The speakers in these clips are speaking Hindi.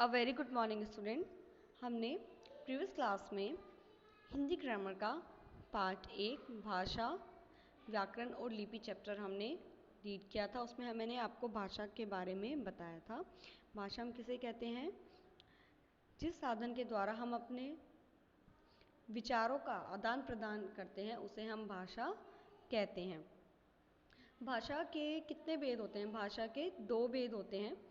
A very good morning student. हमने प्रीवियस क्लास में हिंदी ग्रामर का पार्ट 1 भाषा, व्याकरण और लिपि चैप्टर हमने रीड किया था। उसमें मैंने आपको भाषा के बारे में बताया था। भाषा हम किसे कहते हैं? जिस साधन के द्वारा हम अपने विचारों का आदान प्रदान करते हैं उसे हम भाषा कहते हैं। भाषा के कितने भेद होते हैं? भाषा के 2 भेद होते हैं,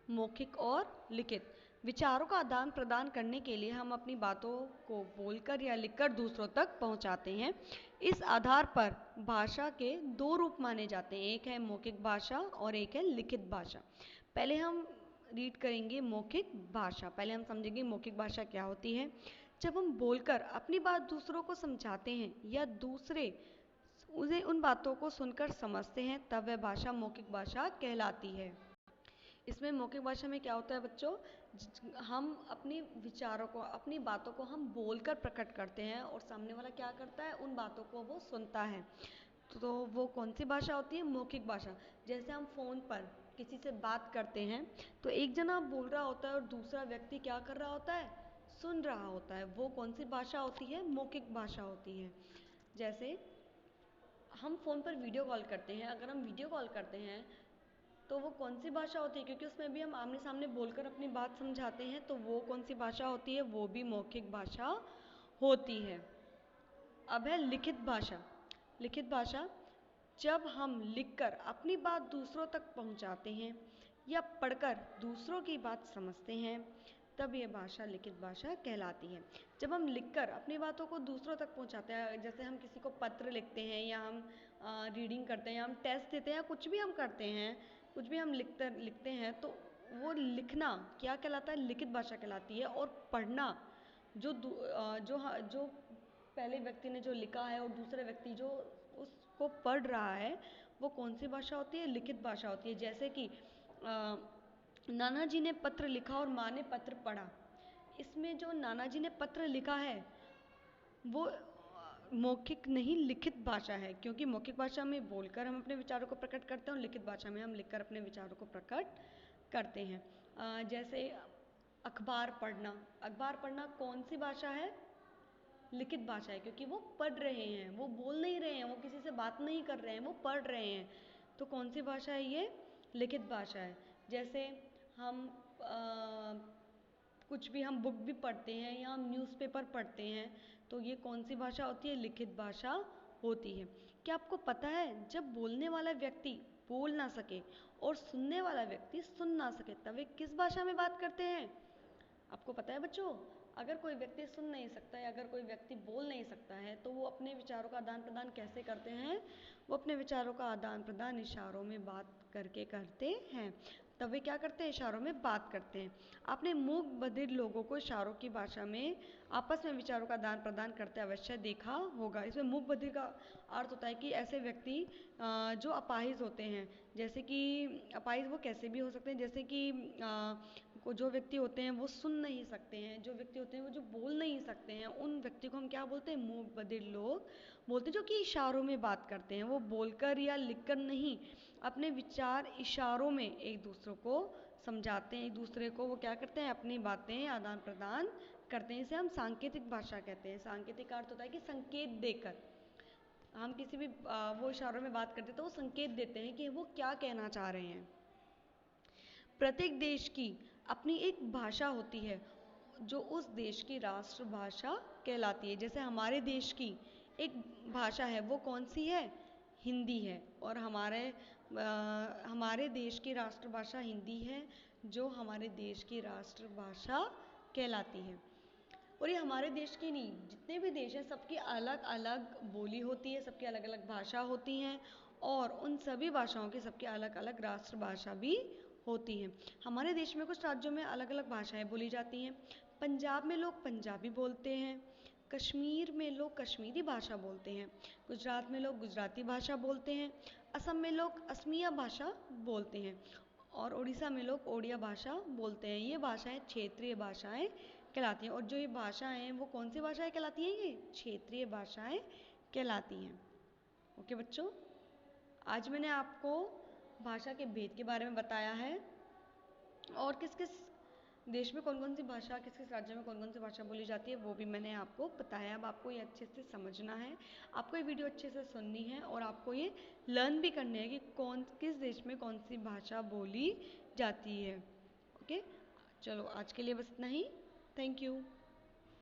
मौखिक और लिखित। विचारों का आदान प्रदान करने के लिए हम अपनी बातों को बोलकर या लिखकर दूसरों तक पहुंचाते हैं। इस आधार पर भाषा के 2 रूप माने जाते हैं, एक है मौखिक भाषा और एक है लिखित भाषा। पहले हम रीड करेंगे मौखिक भाषा। पहले हम समझेंगे मौखिक भाषा क्या होती है। जब हम बोलकर अपनी बात दूसरों को समझाते हैं या दूसरे उसे उन बातों को सुनकर समझते हैं तब वह भाषा मौखिक भाषा कहलाती है। इसमें मौखिक भाषा में क्या होता है बच्चों? हम अपने विचारों को, अपनी बातों को हम बोलकर प्रकट करते हैं और सामने वाला क्या करता है? उन बातों को वो सुनता है। तो वो कौन सी भाषा होती है? मौखिक भाषा। जैसे हम फ़ोन पर किसी से बात करते हैं तो एक जना बोल रहा होता है और दूसरा व्यक्ति क्या कर रहा होता है? सुन रहा होता है। वो कौन सी भाषा होती है? मौखिक भाषा होती है। जैसे हम फ़ोन पर वीडियो कॉल करते हैं, अगर हम वीडियो कॉल करते हैं तो वो कौन सी भाषा होती है? क्योंकि उसमें भी हम आमने सामने बोलकर अपनी बात समझाते हैं, तो वो कौन सी भाषा होती है? वो भी मौखिक भाषा होती है। अब है लिखित भाषा। लिखित भाषा, जब हम लिखकर अपनी बात दूसरों तक पहुंचाते हैं या पढ़कर दूसरों की बात समझते हैं तब ये भाषा लिखित भाषा कहलाती है। जब हम लिखकर अपनी बातों को दूसरों तक पहुंचाते हैं, जैसे हम किसी को पत्र लिखते हैं या हम रीडिंग करते हैं या हम टेस्ट देते हैं या कुछ भी हम करते हैं, कुछ भी हम लिखते हैं तो वो लिखना क्या कहलाता है? लिखित भाषा कहलाती है। और पढ़ना, जो पहले व्यक्ति ने जो लिखा है और दूसरा व्यक्ति जो उसको पढ़ रहा है वो कौन सी भाषा होती है? लिखित भाषा होती है। जैसे कि नाना जी ने पत्र लिखा और माँ ने पत्र पढ़ा। इसमें जो नाना जी ने पत्र लिखा है वो मौखिक नहीं लिखित भाषा है, क्योंकि मौखिक भाषा में बोलकर हम अपने विचारों को प्रकट करते हैं और लिखित भाषा में हम लिखकर अपने विचारों को प्रकट करते हैं। जैसे अखबार पढ़ना। अखबार पढ़ना कौन सी भाषा है? लिखित भाषा है, क्योंकि वो पढ़ रहे हैं, वो बोल नहीं रहे हैं, वो किसी से बात नहीं कर रहे हैं, वो पढ़ रहे हैं। तो कौन सी भाषा है ये? लिखित भाषा है। जैसे हम कुछ भी, हम बुक भी पढ़ते हैं या हम न्यूज़पेपर पढ़ते हैं तो ये कौन सी भाषा होती है? लिखित भाषा होती है। क्या आपको पता है जब बोलने वाला व्यक्ति बोल ना सके और सुनने वाला व्यक्ति सुन ना सके तब वे किस भाषा में बात करते हैं? आपको पता है बच्चों? अगर कोई व्यक्ति सुन नहीं सकता है, अगर कोई व्यक्ति बोल नहीं सकता है तो वो अपने विचारों का आदान प्रदान कैसे करते हैं? वो अपने विचारों का आदान प्रदान इशारों में बात करके करते हैं। तब वे क्या करते हैं? इशारों में बात करते हैं। आपने मूक बधिर लोगों को इशारों की भाषा में आपस में विचारों का आदान प्रदान करते अवश्य देखा होगा। इसमें मूक बधिर का अर्थ होता है कि ऐसे व्यक्ति जो अपाहिज होते हैं। जैसे कि अपाहिज वो कैसे भी हो सकते हैं, जैसे कि जो व्यक्ति होते हैं वो सुन नहीं सकते हैं, जो व्यक्ति होते हैं वो जो बोल नहीं सकते हैं, उन व्यक्ति को हम क्या बोलते हैं? मूक बधिर लोग बोलते हैं, जो कि इशारों में बात करते हैं। वो बोलकर या लिखकर नहीं, अपने विचार इशारों में एक दूसरे को समझाते हैं, एक दूसरे को वो क्या करते हैं? अपनी बातें आदान प्रदान करते हैं। इसे हम सांकेतिक भाषा कहते हैं। सांकेतिक अर्थ होता है कि संकेत देकर हम किसी भी वो इशारों में बात करते हैं तो वो संकेत देते हैं कि वो क्या कहना चाह रहे हैं। प्रत्येक देश की अपनी एक भाषा होती है जो उस देश की राष्ट्रभाषा कहलाती है। जैसे हमारे देश की एक भाषा है, वो कौन सी है? हिंदी है। और हमारे देश की राष्ट्रभाषा हिंदी है, जो हमारे देश की राष्ट्रभाषा कहलाती है। और ये हमारे देश की नहीं, जितने भी देश हैं सबकी अलग अलग बोली होती है, सबकी अलग अलग भाषा होती हैं और उन सभी भाषाओं की सबकी अलग अलग राष्ट्रभाषा भी होती है। हमारे देश में कुछ राज्यों में अलग अलग भाषाएं बोली जाती हैं। पंजाब में लोग पंजाबी बोलते हैं, कश्मीर में लोग कश्मीरी भाषा बोलते हैं, गुजरात में लोग गुजराती भाषा बोलते हैं, असम में लोग असमिया भाषा बोलते हैं और उड़ीसा में लोग ओडिया भाषा बोलते हैं। ये भाषाएं क्षेत्रीय भाषाएं कहलाती हैं। और जो ये भाषाएं हैं वो कौन सी भाषाएं कहलाती हैं? ये क्षेत्रीय भाषाएं कहलाती हैं। ओके बच्चों, आज मैंने आपको भाषा के भेद के बारे में बताया है। और किस किस देश में कौन कौन सी भाषा, किस किस राज्य में कौन कौन सी भाषा बोली जाती है, वो भी मैंने आपको बताया। अब आपको ये अच्छे से समझना है, आपको ये वीडियो अच्छे से सुननी है और आपको ये लर्न भी करनी है कि किस देश में कौन सी भाषा बोली जाती है। ओके, चलो आज के लिए बस इतना ही। Thank you.